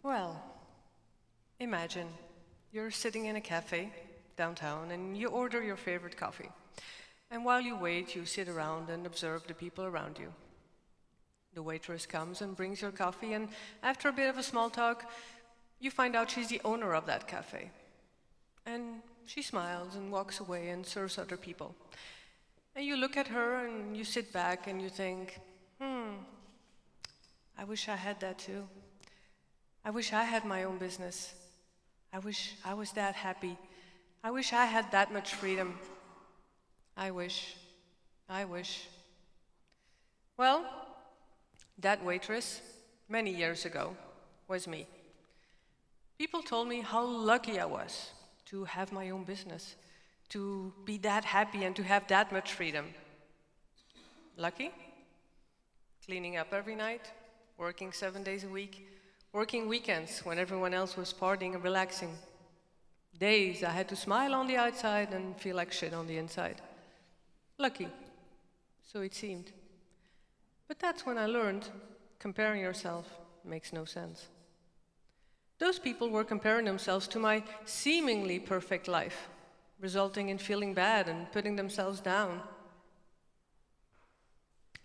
Well, imagine you're sitting in a cafe downtown and you order your favorite coffee. And while you wait, you sit around and observe the people around you. The waitress comes and brings your coffee, and after a bit of a small talk, you find out she's the owner of that cafe. And she smiles and walks away and serves other people. And you look at her and you sit back and you think, I wish I had that too. I wish I had my own business. I wish I was that happy. I wish I had that much freedom. I wish. Well, that waitress, many years ago, was me. People told me how lucky I was to have my own business, to be that happy and to have that much freedom. Lucky? Cleaning up every night, working 7 days a week, working weekends when everyone else was partying and relaxing. Days I had to smile on the outside and feel like shit on the inside. Lucky, so it seemed. But that's when I learned comparing yourself makes no sense. Those people were comparing themselves to my seemingly perfect life, resulting in feeling bad and putting themselves down.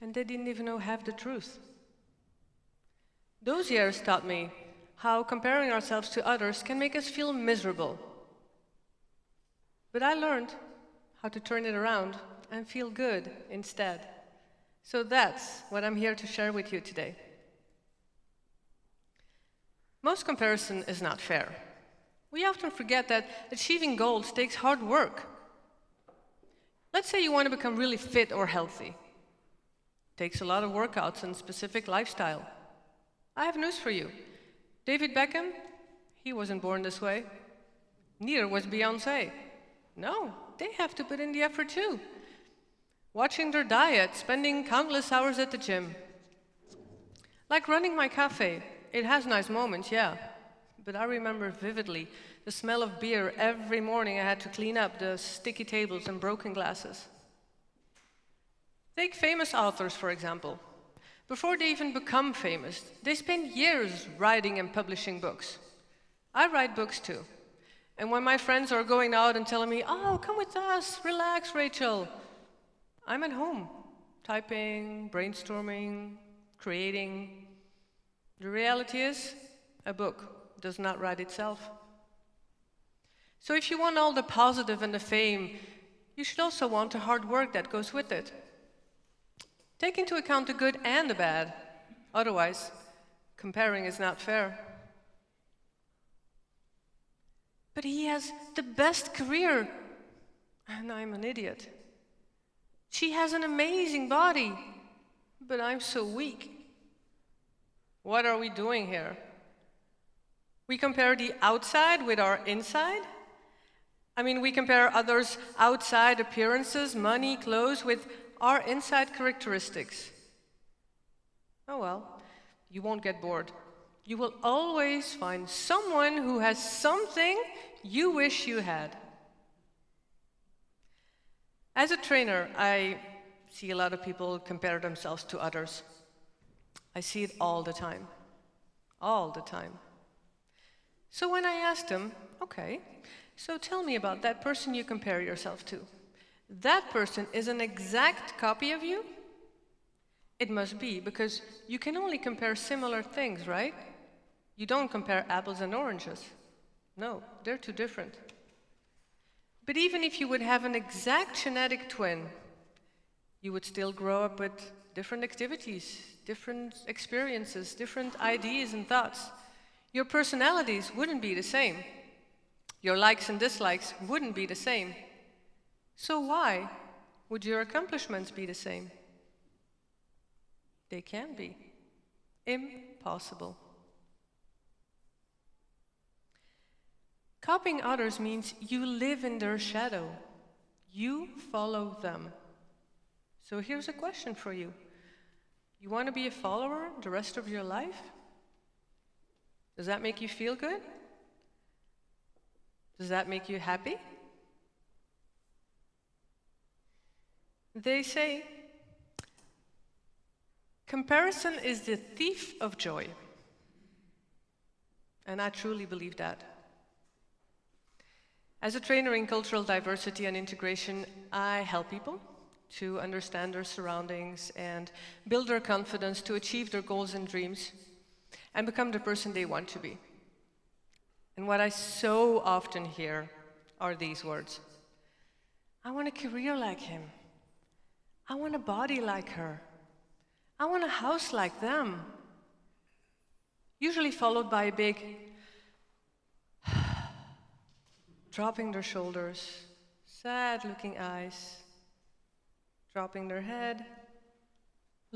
And they didn't even know half the truth. Those years taught me how comparing ourselves to others can make us feel miserable. But I learned how to turn it around and feel good instead. So that's what I'm here to share with you today. Most comparison is not fair. We often forget that achieving goals takes hard work. Let's say you want to become really fit or healthy. It takes a lot of workouts and specific lifestyle. I have news for you. David Beckham, he wasn't born this way. Neither was Beyoncé. No, they have to put in the effort too. Watching their diet, spending countless hours at the gym. Like running my cafe, it has nice moments, yeah. But I remember vividly the smell of beer every morning I had to clean up the sticky tables and broken glasses. Take famous authors, for example. Before they even become famous, they spend years writing and publishing books. I write books too. And when my friends are going out and telling me, "Oh, come with us, relax, Rachel," I'm at home, typing, brainstorming, creating. The reality is, a book does not write itself. So if you want all the positive and the fame, you should also want the hard work that goes with it. Take into account the good and the bad. Otherwise, comparing is not fair. But he has the best career, and I'm an idiot. She has an amazing body, but I'm so weak. What are we doing here? We compare the outside with our inside? I mean, we compare others' outside appearances, money, clothes, with our inside characteristics. Oh well, you won't get bored. You will always find someone who has something you wish you had. As a trainer, I see a lot of people compare themselves to others. I see it all the time. All the time. So when I asked them, okay, so tell me about that person you compare yourself to. That person is an exact copy of you? It must be, because you can only compare similar things, right? You don't compare apples and oranges. No, they're too different. But even if you would have an exact genetic twin, you would still grow up with different activities, different experiences, different ideas and thoughts. Your personalities wouldn't be the same. Your likes and dislikes wouldn't be the same. So why would your accomplishments be the same? They can't be. Impossible. Copying others means you live in their shadow. You follow them. So here's a question for you. You want to be a follower the rest of your life? Does that make you feel good? Does that make you happy? They say, comparison is the thief of joy. And I truly believe that. As a trainer in cultural diversity and integration, I help people to understand their surroundings and build their confidence to achieve their goals and dreams and become the person they want to be. And what I so often hear are these words: I want a career like him. I want a body like her. I want a house like them. Usually followed by a big dropping their shoulders, sad-looking eyes, dropping their head,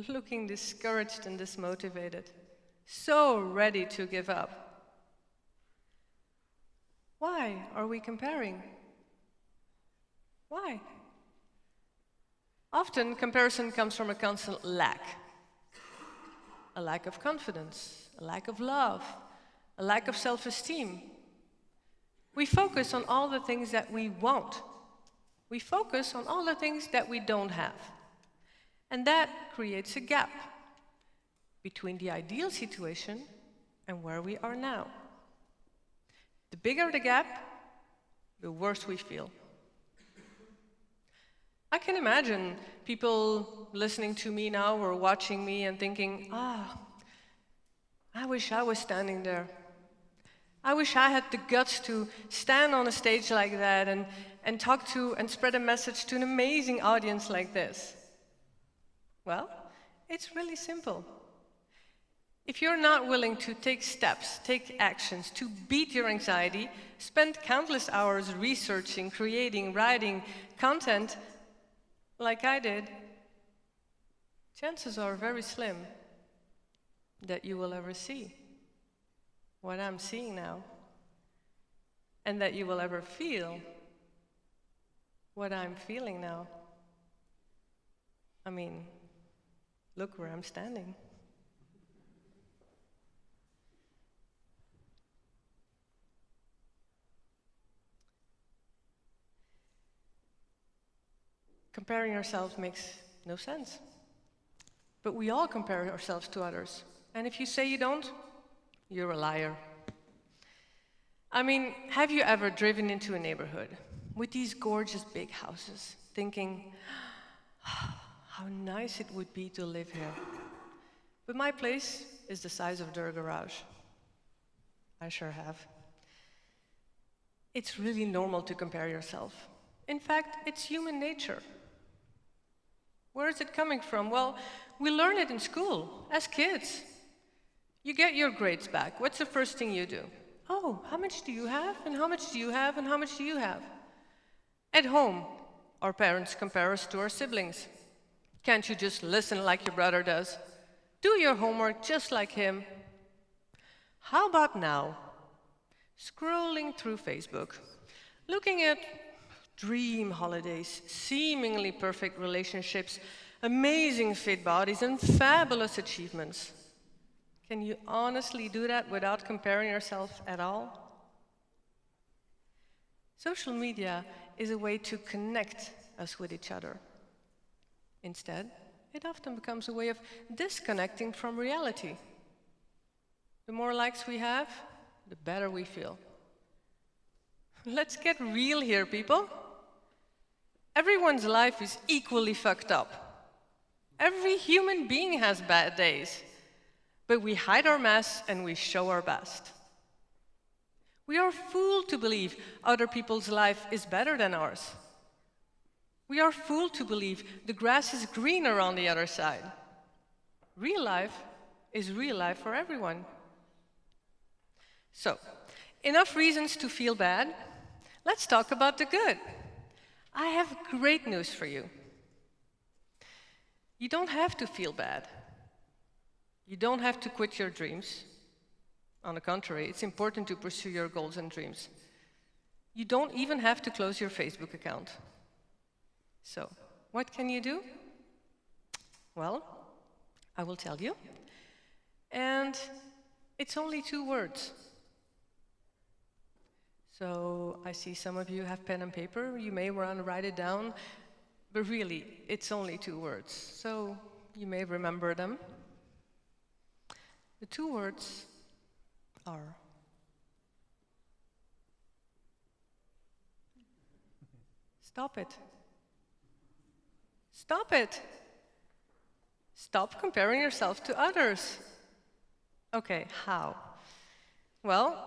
looking discouraged and dismotivated, so ready to give up. Why are we comparing? Why? Often, comparison comes from a constant lack. A lack of confidence, a lack of love, a lack of self-esteem. We focus on all the things that we want. We focus on all the things that we don't have. And that creates a gap between the ideal situation and where we are now. The bigger the gap, the worse we feel. I can imagine people listening to me now or watching me and thinking, I wish I was standing there. I wish I had the guts to stand on a stage like that and talk to and spread a message to an amazing audience like this. Well, it's really simple. If you're not willing to take steps, take actions to beat your anxiety, spend countless hours researching, creating, writing content like I did, chances are very slim that you will ever see what I'm seeing now, and that you will ever feel what I'm feeling now. I mean, look where I'm standing. Comparing ourselves makes no sense. But we all compare ourselves to others. And if you say you don't, you're a liar. I mean, have you ever driven into a neighborhood with these gorgeous big houses, thinking, how nice it would be to live here? But my place is the size of their garage. I sure have. It's really normal to compare yourself. In fact, it's human nature. Where is it coming from? Well, we learn it in school, as kids. You get your grades back. What's the first thing you do? Oh, how much do you have? And how much do you have? And how much do you have? At home, our parents compare us to our siblings. Can't you just listen like your brother does? Do your homework just like him. How about now? Scrolling through Facebook, looking at dream holidays, seemingly perfect relationships, amazing fit bodies, and fabulous achievements. Can you honestly do that without comparing yourself at all? Social media is a way to connect us with each other. Instead, it often becomes a way of disconnecting from reality. The more likes we have, the better we feel. Let's get real here, people. Everyone's life is equally fucked up. Every human being has bad days. But we hide our mess and we show our best. We are fooled to believe other people's life is better than ours. We are fooled to believe the grass is greener on the other side. Real life is real life for everyone. So, enough reasons to feel bad. Let's talk about the good. I have great news for you. You don't have to feel bad. You don't have to quit your dreams. On the contrary, it's important to pursue your goals and dreams. You don't even have to close your Facebook account. So, what can you do? Well, I will tell you. And it's only 2 words. So, I see some of you have pen and paper. You may want to write it down. But really, it's only 2 words. So, you may remember them. The 2 words are Stop it. Stop it. Stop comparing yourself to others. Okay, how? Well,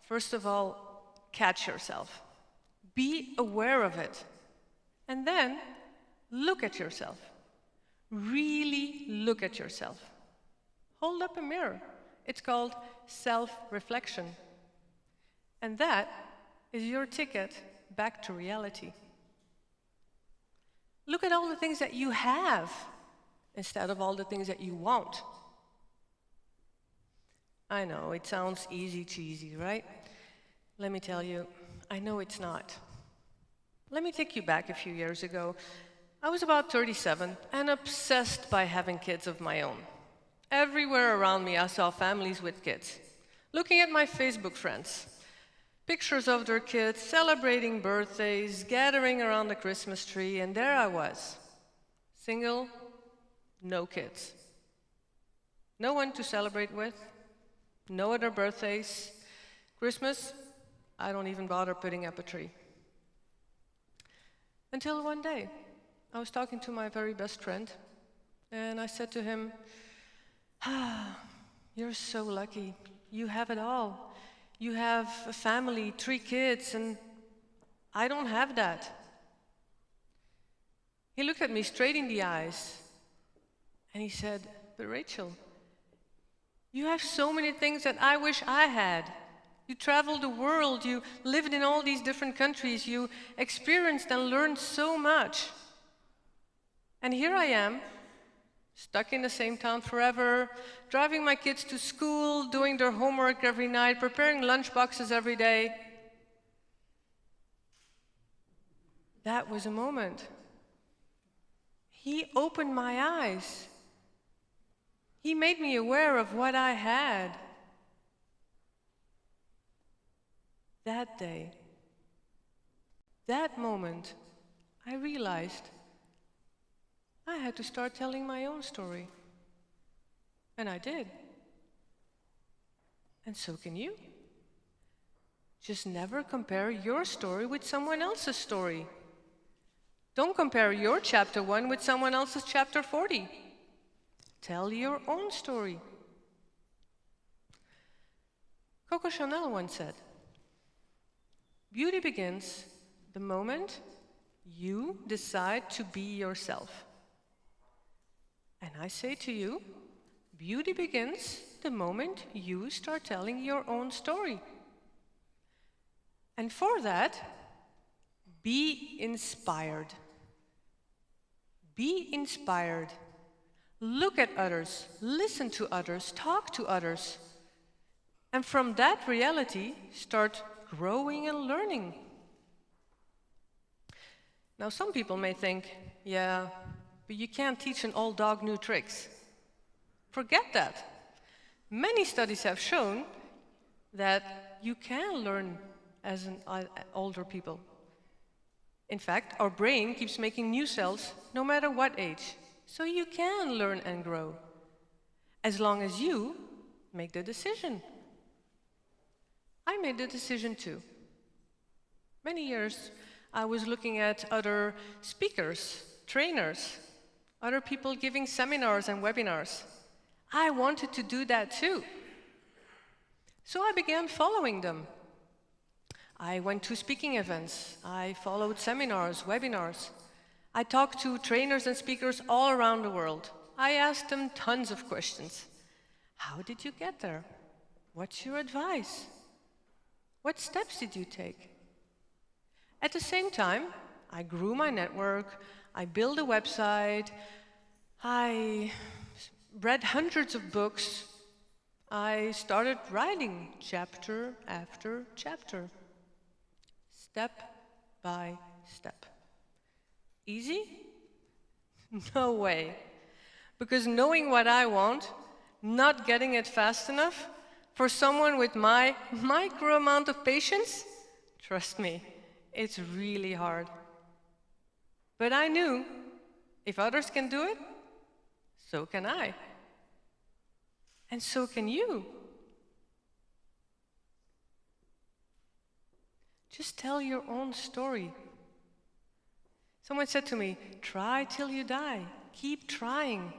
first of all, catch yourself. Be aware of it. And then look at yourself. Really look at yourself. Hold up a mirror. It's called self-reflection. And that is your ticket back to reality. Look at all the things that you have instead of all the things that you want. I know, it sounds easy cheesy, right? Let me tell you, I know it's not. Let me take you back a few years ago. I was about 37 and obsessed by having kids of my own. Everywhere around me I saw families with kids. Looking at my Facebook friends, pictures of their kids celebrating birthdays, gathering around the Christmas tree, and there I was, single, no kids. No one to celebrate with, no other birthdays. Christmas, I don't even bother putting up a tree. Until one day, I was talking to my very best friend, and I said to him, you're so lucky. You have it all. You have a family, 3 kids, and I don't have that. He looked at me straight in the eyes, and he said, but Rachel, you have so many things that I wish I had. You traveled the world, you lived in all these different countries, you experienced and learned so much. And here I am, stuck in the same town forever, driving my kids to school, doing their homework every night, preparing lunch boxes every day. That was a moment. He opened my eyes. He made me aware of what I had. That day, that moment, I realized I had to start telling my own story. And I did. And so can you. Just never compare your story with someone else's story. Don't compare your chapter 1 with someone else's chapter 40. Tell your own story. Coco Chanel once said, beauty begins the moment you decide to be yourself. And I say to you, beauty begins the moment you start telling your own story. And for that, be inspired. Be inspired. Look at others, listen to others, talk to others. And from that reality, start growing and learning. Now, some people may think, yeah, but you can't teach an old dog new tricks. Forget that. Many studies have shown that you can learn as an older people. In fact, our brain keeps making new cells no matter what age. So you can learn and grow, as long as you make the decision. I made the decision too. Many years I was looking at other speakers, trainers, other people giving seminars and webinars. I wanted to do that too. So I began following them. I went to speaking events. I followed seminars, webinars. I talked to trainers and speakers all around the world. I asked them tons of questions. How did you get there? What's your advice? What steps did you take? At the same time, I grew my network, I built a website, I read hundreds of books, I started writing chapter after chapter, step by step. Easy? No way. Because knowing what I want, not getting it fast enough, for someone with my micro amount of patience, trust me, it's really hard. But I knew, if others can do it, so can I. And so can you. Just tell your own story. Someone said to me, try till you die. Keep trying.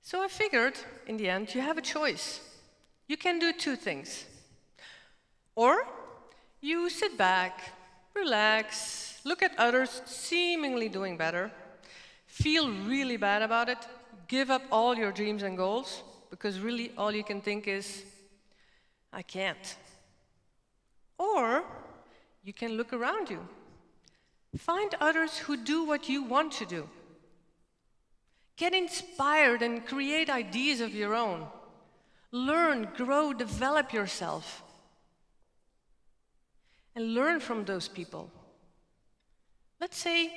So I figured, in the end, you have a choice. You can do two things. Or you sit back, relax, look at others seemingly doing better, feel really bad about it, give up all your dreams and goals, because really all you can think is, I can't. Or you can look around you. Find others who do what you want to do. Get inspired and create ideas of your own. Learn, grow, develop yourself. And learn from those people. Let's say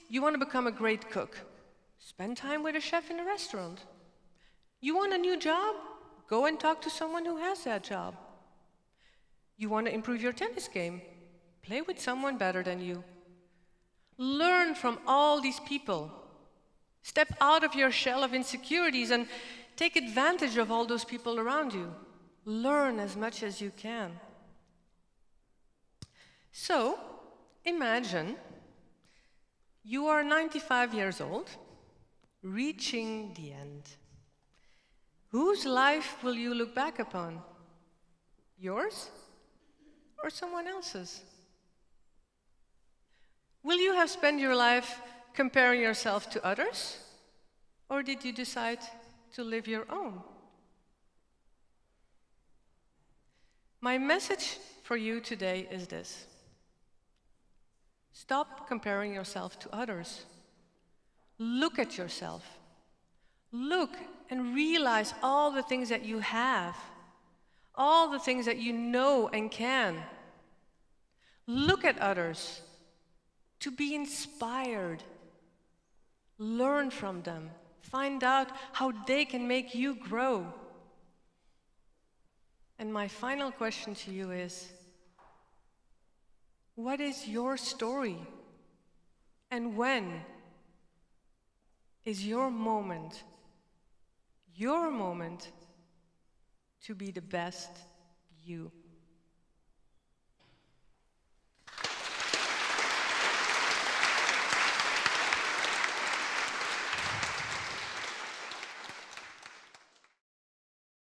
you want to become a great cook. Spend time with a chef in a restaurant. You want a new job? Go and talk to someone who has that job. You want to improve your tennis game? Play with someone better than you. Learn from all these people. Step out of your shell of insecurities and take advantage of all those people around you. Learn as much as you can. So, imagine you are 95 years old, reaching the end. Whose life will you look back upon? Yours or someone else's? Will you have spent your life comparing yourself to others? Or did you decide to live your own? My message for you today is this. Stop comparing yourself to others. Look at yourself. Look and realize all the things that you have, all the things that you know and can. Look at others to be inspired. Learn from them. Find out how they can make you grow. And my final question to you is, what is your story? And when is your moment to be the best you?